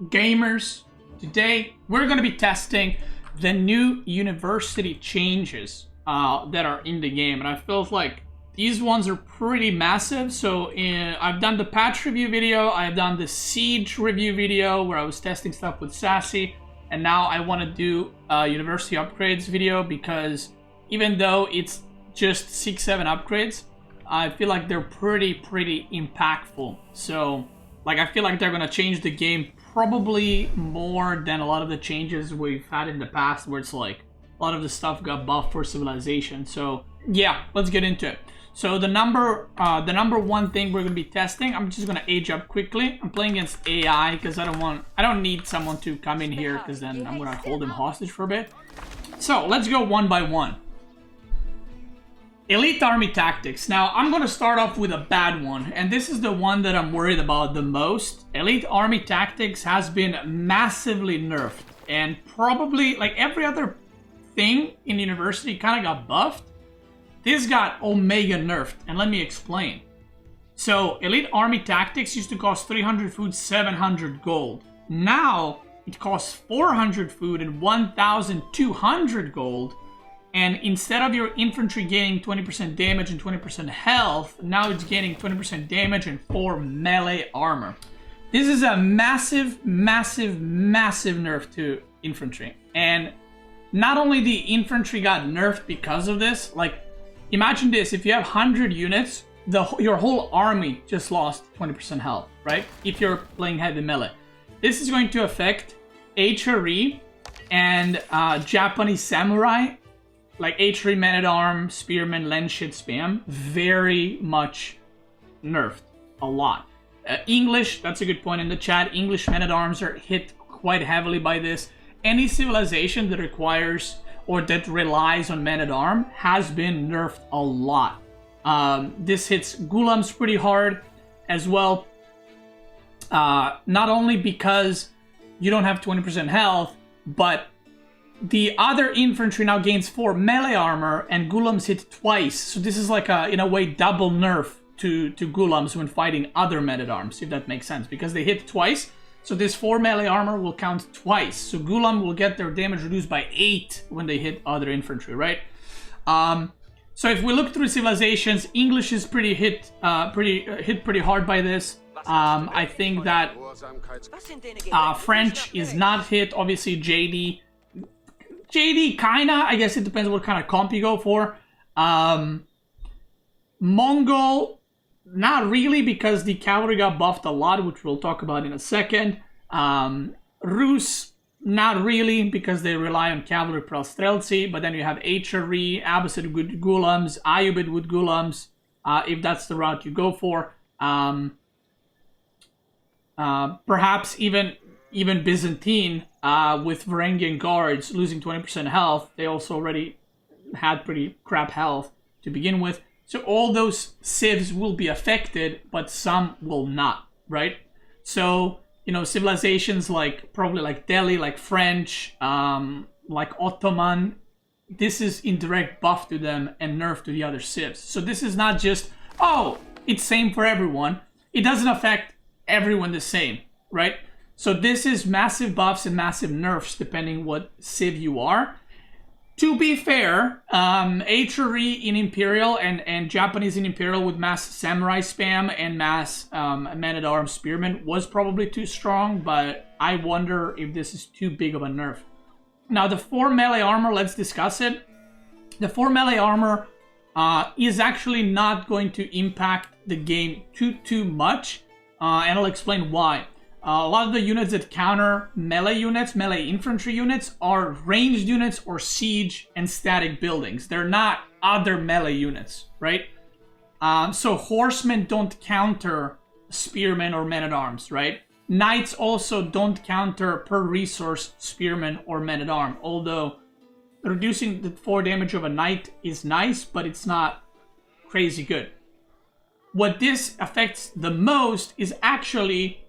gamers? Today we're going to be testing the new university changes that are in the game, and I feel like these ones are pretty massive. So I've done the patch review video, I've done the siege review video where I was testing stuff with Sassy, and now I want to do a university upgrades video because even though it's just 6-7 upgrades, I feel like they're pretty impactful. So like I feel like they're gonna change the game probably more than a lot of the changes we've had in the past, where it's like a lot of the stuff got buffed for civilization. So yeah, let's get into it. So the number one thing we're gonna be testing, I'm just gonna age up quickly. I'm playing against AI because I don't need someone to come in here because then I'm gonna hold him hostage for a bit. So let's go one by one. Elite Army Tactics. Now, I'm going to start off with a bad one, and this is the one that I'm worried about the most. Elite Army Tactics has been massively nerfed, and probably, like every other thing in University kind of got buffed. This got Omega nerfed, and let me explain. So, Elite Army Tactics used to cost 300 food, 700 gold. Now, it costs 400 food and 1,200 gold. And instead of your infantry gaining 20% damage and 20% health, now it's gaining 20% damage and 4 melee armor. This is a massive nerf to infantry. And not only the infantry got nerfed because of this, like imagine this, if you have 100 units, your whole army just lost 20% health, right? If you're playing heavy melee. This is going to affect HRE and Japanese samurai. Like HRE, Man-at-Arm, Spearman, Lenshit, Spam, very much nerfed. A lot. English, that's a good point in the chat. English Man-at-Arms are hit quite heavily by this. Any civilization that requires or that relies on Man-at-Arm has been nerfed a lot. This hits Ghulams pretty hard as well. Not only because you don't have 20% health, but the other infantry now gains 4 melee armor, and Ghulams hit twice. So this is like a, in a way, double nerf to Ghulams when fighting other men-at-arms, if that makes sense. Because they hit twice, so this 4 melee armor will count twice. So Ghulam will get their damage reduced by 8 when they hit other infantry, right? So if we look through civilizations, English is hit pretty hard by this. I think that French is not hit. Obviously, JD kinda, I guess it depends what kind of comp you go for. Mongol, not really, because the cavalry got buffed a lot, which we'll talk about in a second. Rus, not really, because they rely on cavalry plus Streltsy, but then you have HRE, Abbasid with Ghulams, Ayyubid with Ghulams, if that's the route you go for. Perhaps even Byzantine with Varangian guards losing 20% health. They also already had pretty crap health to begin with. So all those civs will be affected, but some will not, right? So, you know, civilizations probably like Delhi, like French, like Ottoman, this is indirect buff to them and nerf to the other civs. So this is not just, oh, it's same for everyone. It doesn't affect everyone the same, right? So this is massive buffs and massive nerfs depending what civ you are. To be fair, HRE in Imperial and Japanese in Imperial with mass Samurai spam and mass Man-at-Arms Spearman was probably too strong, but I wonder if this is too big of a nerf. Now the 4 melee armor, let's discuss it. The 4 melee armor is actually not going to impact the game too much, and I'll explain why. A lot of the units that counter melee units, melee infantry units, are ranged units or siege and static buildings. They're not other melee units, right? So horsemen don't counter spearmen or men-at-arms, right? Knights also don't counter per resource spearmen or men-at-arm, although reducing the 4 damage of a knight is nice, but it's not crazy good. What this affects the most is actually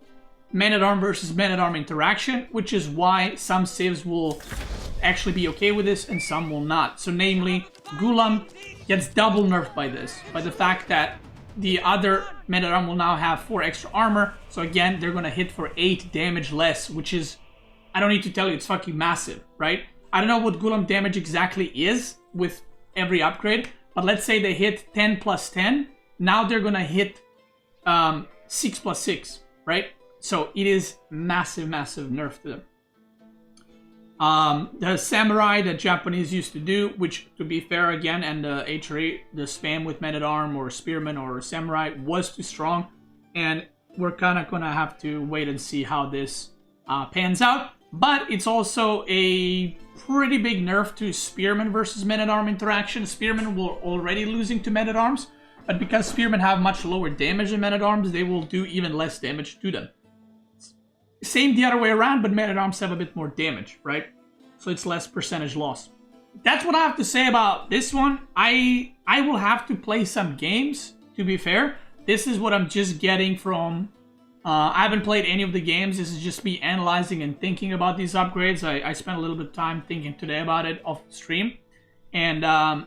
Man-at-Arm versus Man-at-Arm interaction, which is why some civs will actually be okay with this and some will not. So namely, Ghulam gets double nerfed by this, by the fact that the other men-at-arms will now have 4 extra armor. So again, they're gonna hit for 8 damage less, which is, I don't need to tell you, it's fucking massive, right? I don't know what Gulam damage exactly is with every upgrade, but let's say they hit 10 plus 10. Now they're gonna hit 6 plus 6, right? So it is massive, massive nerf to them. The samurai that Japanese used to do, which to be fair again, and the HRE, the spam with men-at-arms or spearman or samurai was too strong, and we're kind of gonna have to wait and see how this pans out. But it's also a pretty big nerf to spearman versus men-at-arms interaction. Spearmen were already losing to men-at-arms, but because spearmen have much lower damage than men-at-arms, they will do even less damage to them. Same the other way around, but men-at-arms have a bit more damage, right? So it's less percentage loss. That's what I have to say about this one. I will have to play some games, to be fair. This is what I'm just getting from... I haven't played any of the games. This is just me analyzing and thinking about these upgrades. I spent a little bit of time thinking today about it off stream. And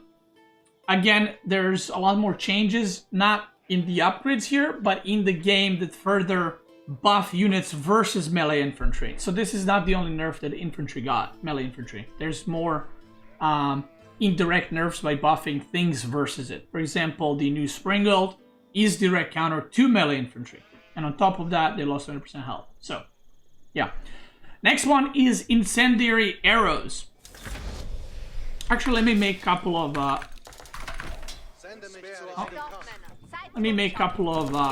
again, there's a lot more changes, not in the upgrades here, but in the game that further buff units versus melee infantry. So this is not the only nerf that infantry got, melee infantry. There's more indirect nerfs by buffing things versus it. For example, the new Springald is direct counter to melee infantry. And on top of that, they lost 100% health. So, yeah. Next one is Incendiary Arrows. Actually, let me make a couple of...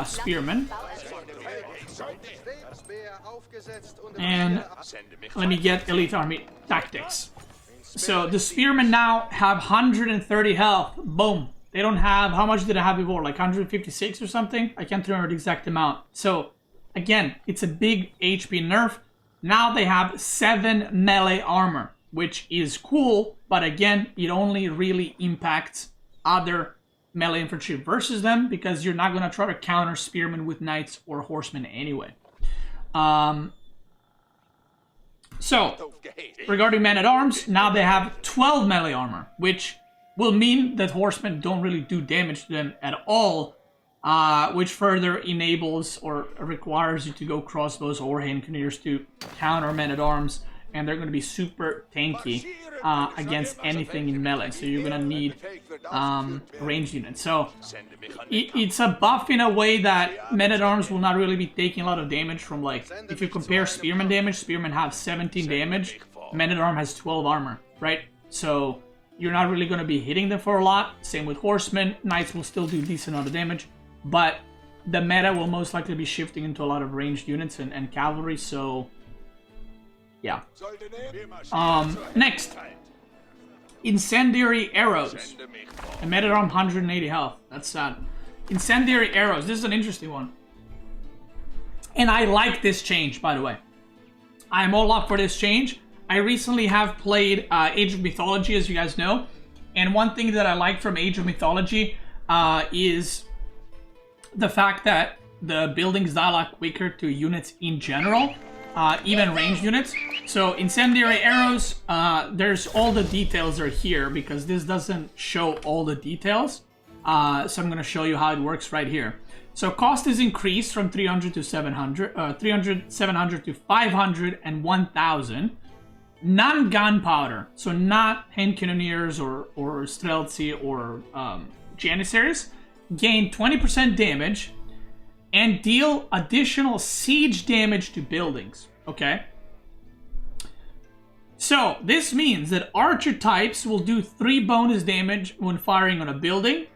spearmen. And let me get Elite Army Tactics. So the spearmen now have 130 health. Boom. They don't have... How much did I have before? Like 156 or something? I can't remember the exact amount. So, again, it's a big HP nerf. Now they have 7 melee armor, which is cool. But again, it only really impacts other melee infantry versus them, because you're not going to try to counter spearmen with knights or horsemen anyway. So, regarding men-at-arms, now they have 12 melee armor, which will mean that horsemen don't really do damage to them at all, which further enables or requires you to go crossbows or handcannoneers to counter men-at-arms, and they're going to be super tanky against anything in melee, so you're going to need ranged units. So it's a buff in a way that men-at-arms will not really be taking a lot of damage from, like, if you compare spearmen damage, spearmen have 17 damage, men-at-arms has 12 armor, right? So you're not really going to be hitting them for a lot. Same with horsemen. Knights will still do decent amount of damage, but the meta will most likely be shifting into a lot of ranged units and cavalry, so yeah. Next, Incendiary Arrows. A men-at-arms 180 health. That's sad. Incendiary Arrows. This is an interesting one. And I like this change, by the way. I'm all up for this change. I recently have played Age of Mythology, as you guys know. And one thing that I like from Age of Mythology is the fact that the buildings die a lot quicker to units in general. Even ranged units. So Incendiary Arrows, there's all the details are here because this doesn't show all the details. So I'm going to show you how it works right here. So cost is increased from 300 to 700, 700 to 500 and 1000. Non-gunpowder, so not hand cannoneers or streltsy or janissaries, gain 20% damage and deal additional siege damage to buildings, okay? So, this means that archer types will do 3 bonus damage when firing on a building,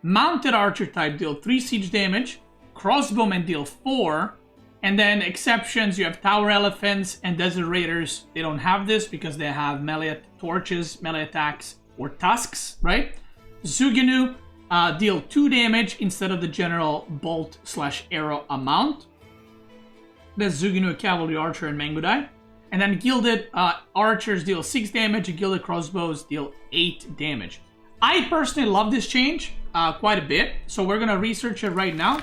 mounted archer type deal 3 siege damage, crossbowmen deal 4, and then exceptions, you have tower elephants and desert raiders. They don't have this because they have melee torches, melee attacks, or tusks, right? Zuginu deal 2 damage instead of the general bolt/arrow amount. That's Zuginu, Cavalry Archer, and Mangudai. And then Gilded Archers deal 6 damage, and Gilded Crossbows deal 8 damage. I personally love this change quite a bit, so we're going to research it right now.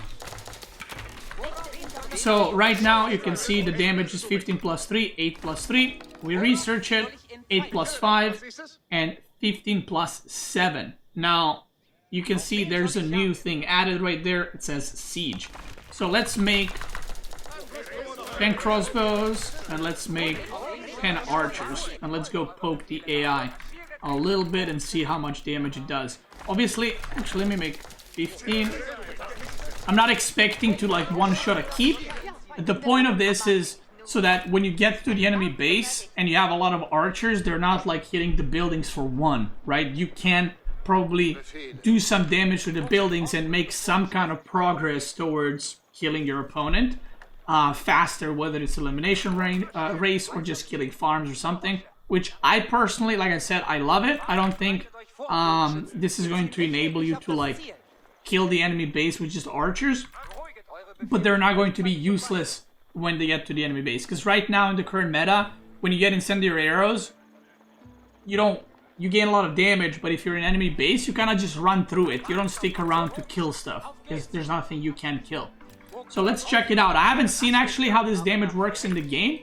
So right now you can see the damage is 15 plus 3, 8 plus 3. We research it, 8 plus 5, and 15 plus 7. Now, you can see there's a new thing added right there. It says Siege. So let's make 10 crossbows, and let's make 10 archers. And let's go poke the AI a little bit and see how much damage it does. Obviously, actually, let me make 15. I'm not expecting to like one-shot a keep. The point of this is so that when you get to the enemy base and you have a lot of archers, they're not like hitting the buildings for one, right? You can probably do some damage to the buildings and make some kind of progress towards killing your opponent faster, whether it's elimination race or just killing farms or something, which I personally, like I said, I love it. I don't think this is going to enable you to like kill the enemy base with just archers, but they're not going to be useless when they get to the enemy base, because right now in the current meta, when you get Incendiary Arrows, you gain a lot of damage, but if you're in enemy base, you kind of just run through it. You don't stick around to kill stuff, because there's nothing you can kill. So let's check it out. I haven't seen actually how this damage works in the game.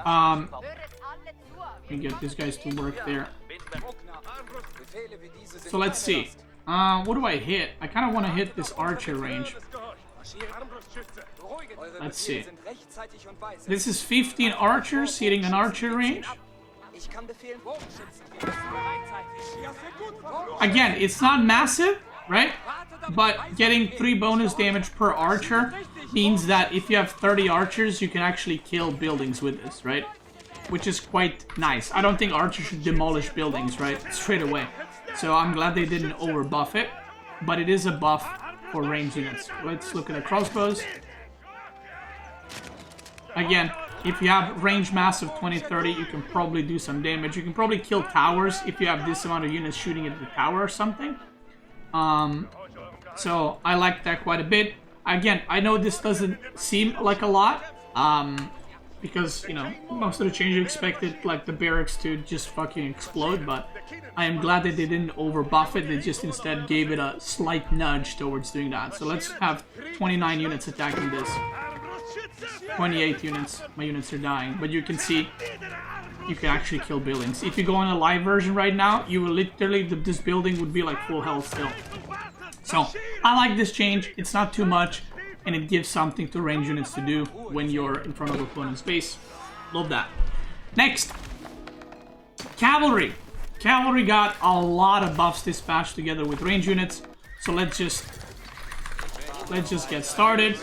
Let me get these guys to work there. So let's see. What do I hit? I kind of want to hit this archer range. Let's see. This is 15 archers hitting an archer range. Again, it's not massive, right? But getting 3 bonus damage per archer means that if you have 30 archers, you can actually kill buildings with this, right? Which is quite nice. I don't think archers should demolish buildings, right? Straight away. So I'm glad they didn't overbuff it. But it is a buff for range units. Let's look at the crossbows. Again, if you have range mass of 20-30, you can probably do some damage. You can probably kill towers if you have this amount of units shooting at the tower or something. So I like that quite a bit. Again, I know this doesn't seem like a lot, because, you know, most of the changes expected like the barracks to just fucking explode, but I am glad that they didn't overbuff it. They just instead gave it a slight nudge towards doing that. So let's have 29 units attacking this. 28 units. My units are dying, but you can see you can actually kill buildings. If you go on a live version right now, you will literally, this building would be like full health still. So I like this change. It's not too much, and it gives something to range units to do when you're in front of opponent's base. Love that. Next, cavalry. Cavalry got a lot of buffs dispatched together with range units. So let's just get started.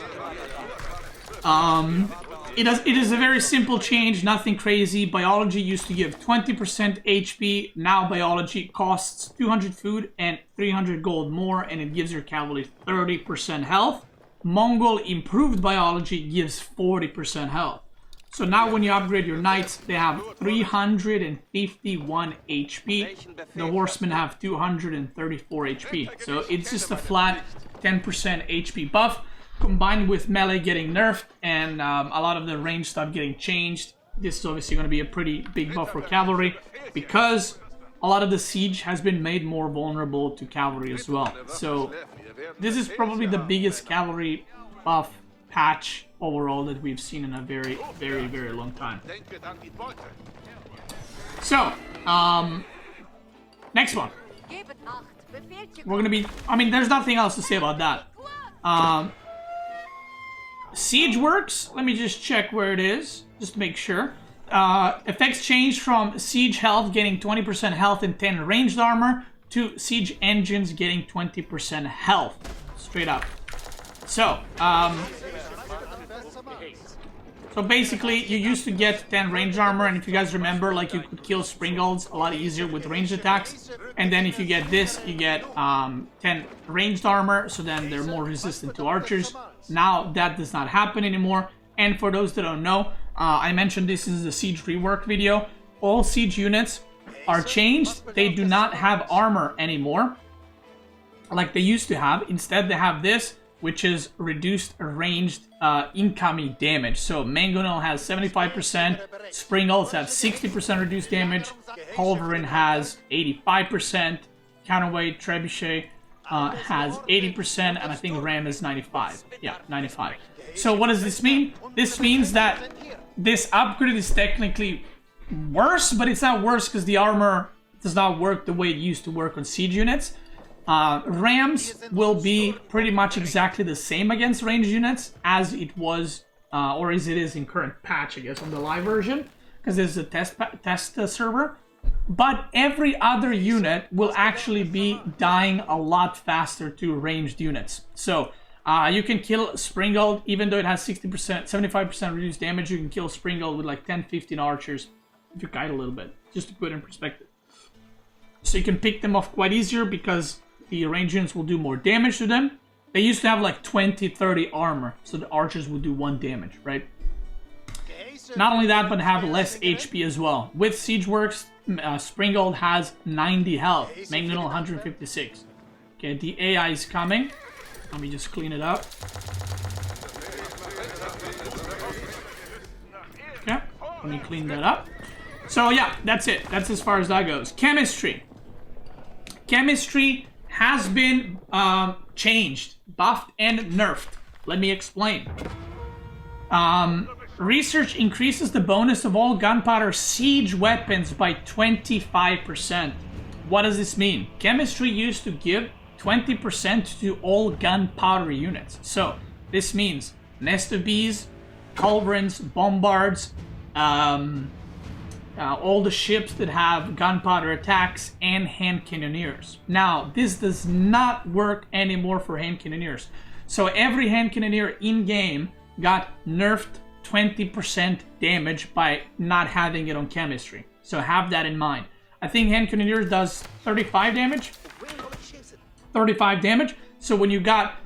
It is a very simple change, nothing crazy. Biology used to give 20% HP. Now biology costs 200 food and 300 gold more, and it gives your cavalry 30% health. Mongol improved biology gives 40% health. So now when you upgrade your knights, they have 351 HP. The horsemen have 234 HP. So it's just a flat 10% HP buff, combined with melee getting nerfed and a lot of the range stuff getting changed. This is obviously going to be a pretty big buff for cavalry, because a lot of the siege has been made more vulnerable to cavalry as well. So this is probably the biggest cavalry buff patch overall that we've seen in a very, very, very long time. So, next one. We're gonna be, I mean, there's nothing else to say about that. Siege works. Let me just check where it is, just to make sure. Effects change from siege health getting 20% health and 10 ranged armor to siege engines getting 20% health. Straight up. So, so basically, you used to get 10 ranged armor, and if you guys remember, like, you could kill Springolds a lot easier with ranged attacks. And then if you get this, you get 10 ranged armor, so then they're more resistant to archers. Now that does not happen anymore. And for those that don't know, I mentioned this is the siege rework video. All siege units are changed. They do not have armor anymore, like they used to have. Instead, they have this, which is reduced ranged incoming damage. So Mangonel has 75%, Springolds have 60% reduced damage, Culverin has 85%, Counterweight Trebuchet has 80%, and I think Ram is 95. Yeah, 95. So what does this mean? This means that this upgrade is technically worse, but it's not worse because the armor does not work the way it used to work on siege units. Rams will be pretty much exactly the same against ranged units as it was, or as it is in current patch, I guess, on the live version, because this is a test server. But every other unit will actually be dying a lot faster to ranged units. So you can kill Springald, even though it has 60%, 75% reduced damage, you can kill Springald with like 10, 15 archers if you guide a little bit, just to put it in perspective. So you can pick them off quite easier because the ranged units will do more damage to them. They used to have like 20, 30 armor, so the archers would do 1 damage, right? Not only that, but have less HP as well. With Siegeworks, Springald has 90 health, Magnon 156. Okay, the AI is coming. Let me just clean it up. Okay, let me clean that up. So yeah, that's it. That's as far as that goes. Chemistry. Chemistry has been changed, buffed, and nerfed. Let me explain. Research increases the bonus of all gunpowder siege weapons by 25%. What does this mean? Chemistry used to give 20% to all gunpowder units. So this means Nest of Bees, Culverins, Bombards, all the ships that have gunpowder attacks, and hand cannoneers. Now, this does not work anymore for hand cannoneers. So every hand cannoneer in-game got nerfed 20% damage by not having it on chemistry. So have that in mind. I think hand cannoneer does 35 damage. 35 damage. So when you got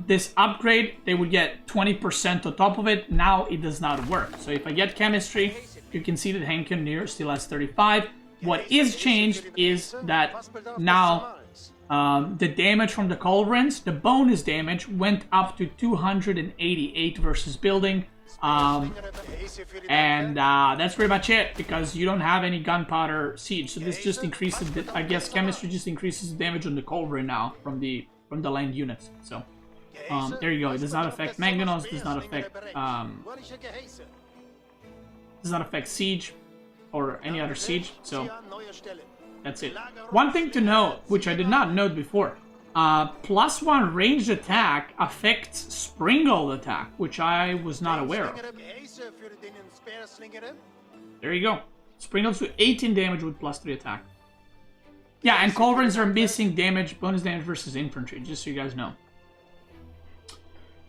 this upgrade, they would get 20% on top of it. Now it does not work. So if I get chemistry, you can see that hand cannoneer still has 35. What is changed is that now the damage from the culverins, the bonus damage, went up to 288 versus building. And that's pretty much it, because you don't have any gunpowder siege. So this just increases, I guess chemistry just increases the damage on the culverin now from the land units. So there you go. It does not affect mangonels, does not affect siege or any other siege. So that's it. One thing to note, which I did not note before, +1 ranged attack affects Springald attack, which I was not aware of. There you go. Springald's do 18 damage with +3 attack. Yeah, and culverins are missing damage, bonus damage versus infantry, just so you guys know.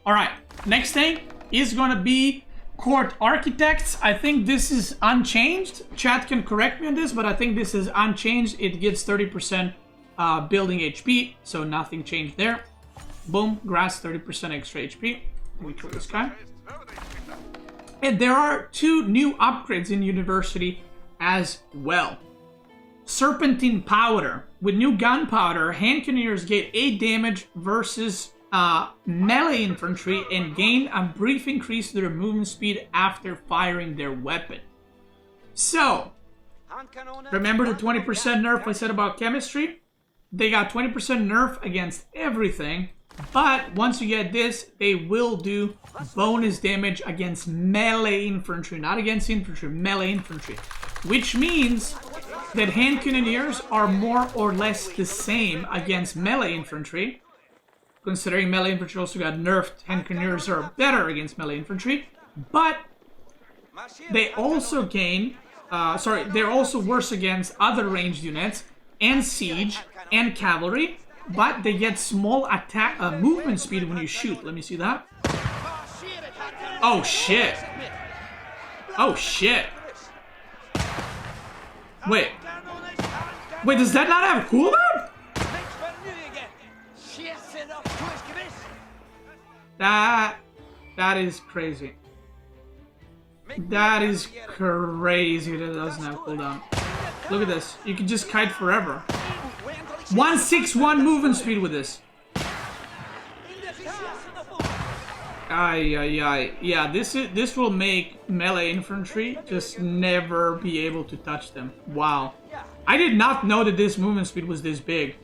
Alright, next thing is gonna be Court Architects. I think this is unchanged. Chat can correct me on this, but I think this is unchanged. It gives 30% building HP, so nothing changed there. Boom, grass, 30% extra HP. We kill this guy. And there are 2 new upgrades in University as well. Serpentine Powder. With new gunpowder, hand cannoneers get 8 damage versus melee infantry and gain a brief increase to their movement speed after firing their weapon. So, remember the 20% nerf I said about chemistry? They got 20% nerf against everything, but once you get this, they will do bonus damage against melee infantry, not against infantry, melee infantry. Which means that hand cannoneers are more or less the same against melee infantry. Considering melee infantry also got nerfed, hand cannoneers are better against melee infantry. But they also gain, they're also worse against other ranged units and siege and cavalry, but they get small attack movement speed when you shoot. Let me see that. Oh shit. Oh shit. Wait, does that not have cooldown? That is crazy. That is crazy that it doesn't have cooldown. Look at this. You can just kite forever. 161 movement speed with this. Yeah, this will make melee infantry just never be able to touch them. Wow. I did not know that this movement speed was this big.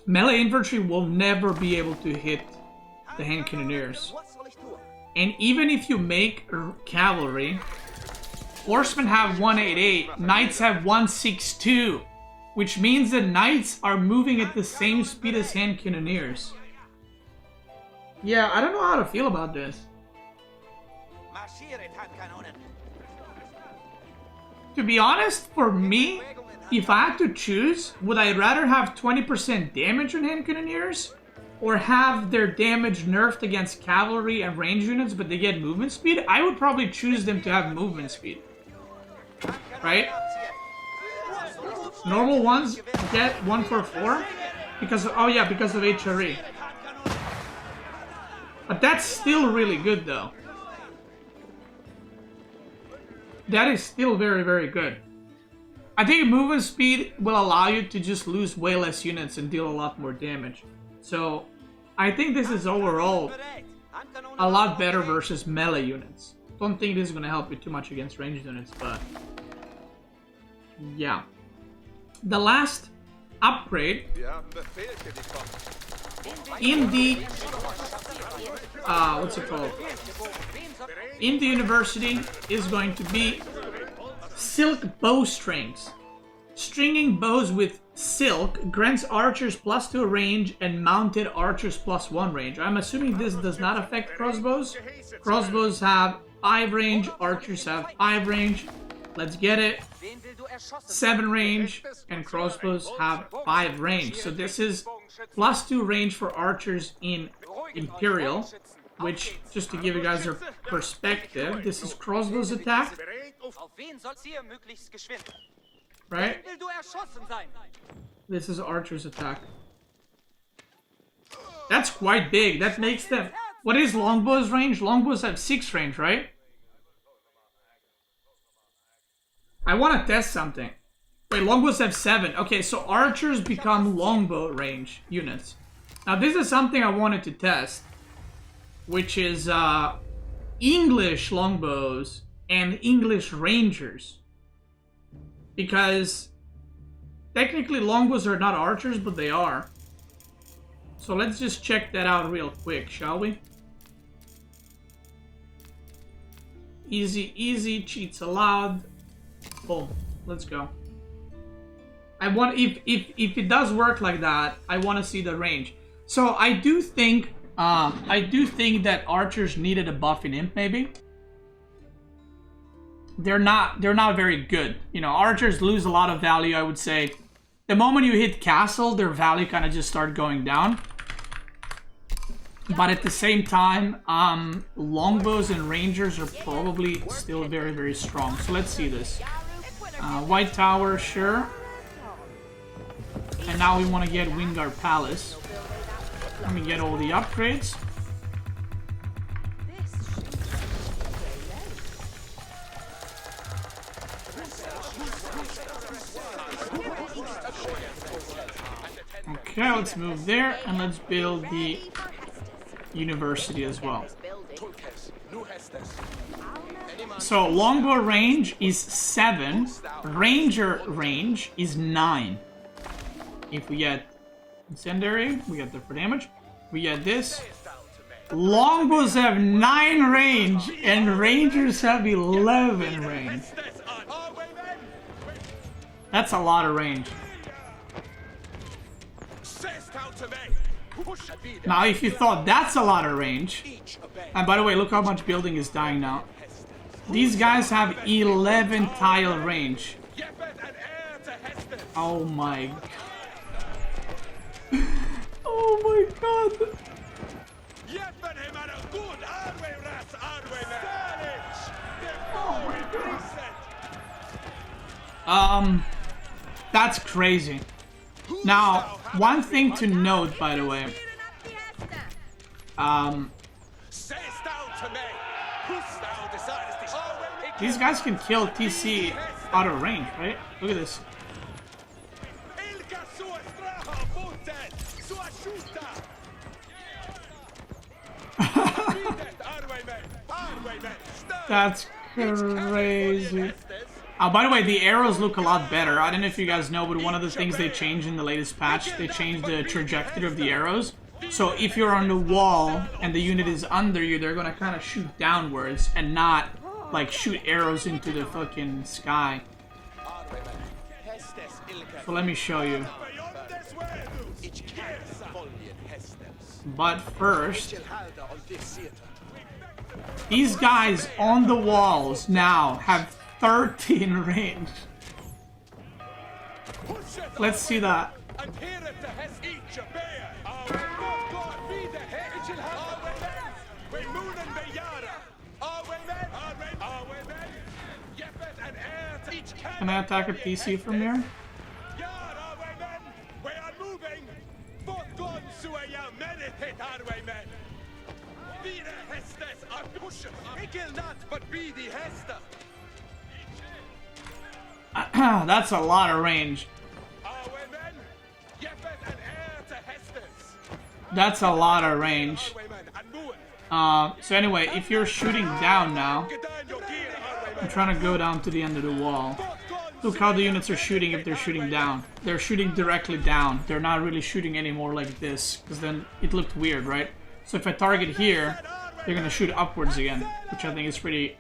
Melee infantry will never be able to hit the hand cannoneers. And even if you make cavalry, horsemen have 188, knights have 162, which means that knights are moving at the same speed as hand cannoneers. Yeah, I don't know how to feel about this. To be honest, for me, if I had to choose, would I rather have 20% damage on hand cannoneers, or have their damage nerfed against cavalry and range units, but they get movement speed? I would probably choose them to have movement speed. Right? Normal ones get 1 for 4 because of, oh yeah, because of HRE. But that's still really good though. That is still very, very good. I think movement speed will allow you to just lose way less units and deal a lot more damage. So, I think this is overall a lot better versus melee units. Don't think this is going to help you too much against ranged units, but yeah. The last upgrade in the what's it called? In the university is going to be silk bowstrings. Stringing bows with silk grants archers +2 range and mounted archers +1 range. I'm assuming this does not affect crossbows. Crossbows have 5 range, archers have 5 range. Let's get it. 7 range, and crossbows have 5 range. So this is +2 range for archers in Imperial, which, just to give you guys a perspective, this is crossbows attack. Right? This is archer's attack. That's quite big. That makes them... What is longbow's range? Longbows have 6 range, right? I want to test something. Wait, longbows have 7. Okay, so archers become longbow range units. Now this is something I wanted to test, which is English longbows and English rangers. Because technically longbows are not archers, but they are. So let's just check that out real quick, shall we? Easy, easy, cheats allowed. Boom. Let's go. I want, if it does work like that, I want to see the range. So I do think that archers needed a buff in Imp, maybe. They're not very good. You know, archers lose a lot of value, I would say. The moment you hit castle, their value kind of just start going down. But at the same time, longbows and rangers are probably still very, very strong. So let's see this. White Tower, sure. And now we want to get Wingard Palace. Let me get all the upgrades. Okay, let's move there, and let's build the university as well. So longbow range is 7, ranger range is 9. If we get incendiary, we get the for damage. We get this. Longbows have 9 range, and rangers have 11 range. That's a lot of range. Now, if you thought that's a lot of range, and by the way, look how much building is dying now. These guys have 11 tile range. Oh my god. Oh my god. Oh my god. That's crazy. Now, one thing to note, by the way, these guys can kill TC out of range, right? Look at this. That's crazy. By the way, the arrows look a lot better. I don't know if you guys know, but one of the things they changed in the latest patch, they changed the trajectory of the arrows. So if you're on the wall and the unit is under you, they're gonna kind of shoot downwards and not like shoot arrows into the fucking sky. So let me show you. But first, these guys on the walls now have 13 range. Let's see that. Can I attack a PC from here? That's a lot of range. That's a lot of range. So anyway, if you're shooting down now, I'm trying to go down to the end of the wall. Look how the units are shooting if they're shooting down. They're shooting directly down. They're not really shooting anymore like this, because then it looked weird, right? So if I target here, they're gonna shoot upwards again, which I think is pretty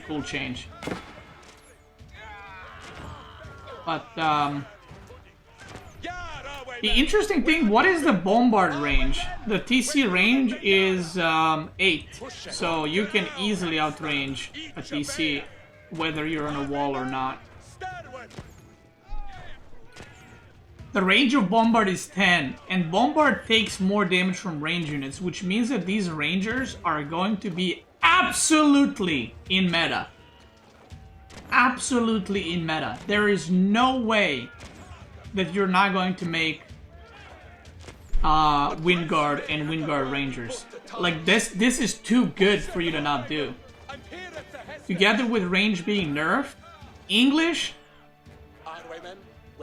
cool change. But the interesting thing, what is the bombard range? The TC range is 8, so you can easily outrange a TC whether you're on a wall or not. The range of bombard is 10, and bombard takes more damage from range units, which means that these rangers are going to be absolutely in meta. Absolutely in meta. There is no way that you're not going to make Windguard and Windguard Rangers. Like this is too good for you to not do. Together with range being nerfed, English,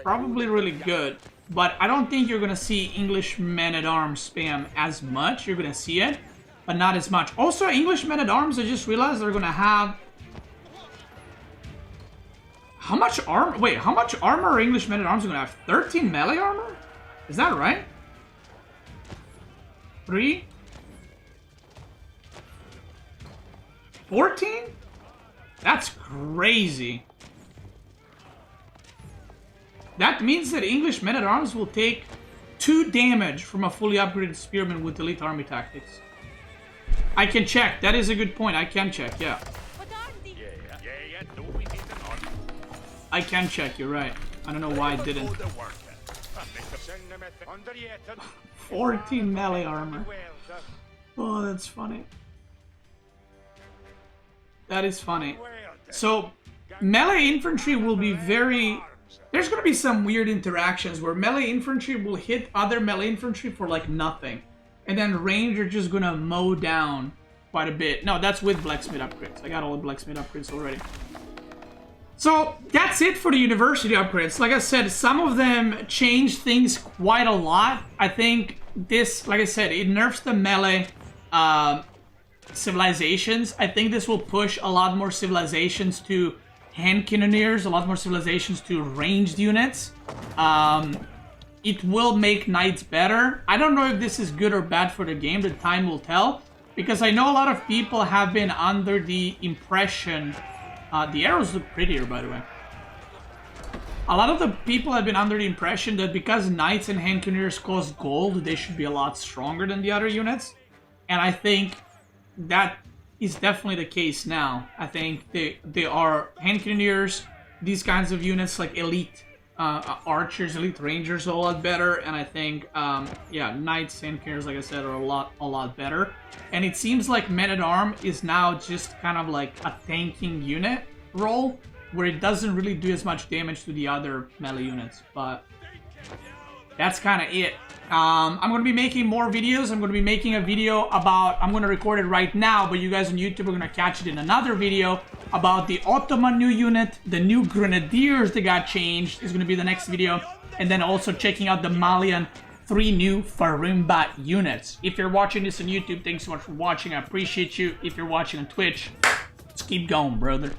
probably really good. But I don't think you're gonna see English men-at-arms spam as much. You're gonna see it, but not as much. Also, English men-at-arms, I just realized they're gonna have... How much armor? Wait, how much armor are English men-at-arms gonna have? 13 melee armor? Is that right? 3? 14? That's crazy. That means that English men-at-arms will take 2 damage from a fully upgraded spearman with elite army tactics. I can check. That is a good point. I can check, yeah. I can check, you're right. I don't know why I didn't. 14 melee armor. Oh, that's funny. That is funny. So, melee infantry will be very... There's gonna be some weird interactions where melee infantry will hit other melee infantry for like nothing. And then range are just gonna mow down quite a bit. No, that's with blacksmith upgrades. I got all the blacksmith upgrades already. So, that's it for the university upgrades. Like I said, some of them change things quite a lot. I think this, like I said, it nerfs the melee civilizations. I think this will push a lot more civilizations to hand cannoneers, a lot more civilizations to ranged units. It will make knights better. I don't know if this is good or bad for the game. The time will tell. Because I know a lot of people have been under the impression... the arrows look prettier, by the way. A lot of the people have been under the impression that because knights and hand cannoneers cost gold, they should be a lot stronger than the other units. And I think that is definitely the case now. I think they are hand cannoneers, these kinds of units like elite archers, elite rangers are a lot better. And I think, yeah, knights, hand cannoneers, like I said, are a lot better. And it seems like men-at-arm is now just kind of like a tanking unit role, where it doesn't really do as much damage to the other melee units. But that's kind of it. I'm going to be making more videos. I'm going to be making a video about... I'm going to record it right now, but you guys on YouTube are going to catch it in another video about the Ottoman new unit, the new Grenadiers that got changed is going to be the next video, and then also checking out the Malian 3 new Farimba units. If you're watching this on YouTube, thanks so much for watching. I appreciate you. If you're watching on Twitch, let's keep going, brother.